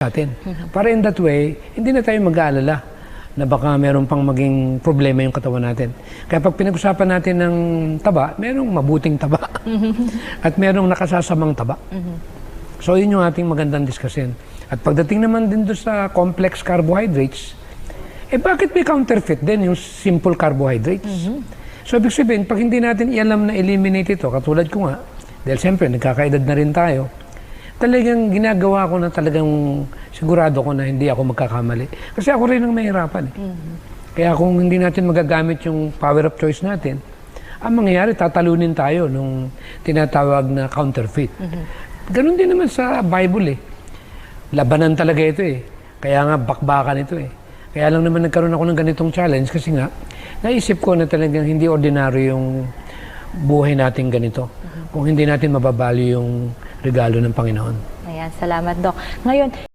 natin. Para in that way, hindi na tayo mag-aalala na baka meron pang maging problema yung katawan natin. Kaya pag pinag-usapan natin ng taba, merong mabuting taba at merong nakasasamang taba. So yun yung ating magandang diskusyon. At pagdating naman din doon sa complex carbohydrates, bakit may counterfeit din yung simple carbohydrates? So ibig sabihin, pag hindi natin ialam na eliminate ito, katulad ko nga, dahil siyempre nagkakaedad na rin tayo, talagang ginagawa ko na talagang sigurado ko na hindi ako magkakamali. Kasi ako rin ang mahirapan. Kaya kung hindi natin magagamit yung power of choice natin, ang mangyayari, tatalunin tayo nung tinatawag na counterfeit. Ganon din naman sa Bible Labanan talaga ito Kaya nga bakbakan ito Kaya lang naman nagkaroon ako ng ganitong challenge kasi nga, naisip ko na talagang hindi ordinaryo yung buhay natin ganito. Kung hindi natin mababali yung regalo ng Panginoon. Ayan, salamat, Doc. Ngayon,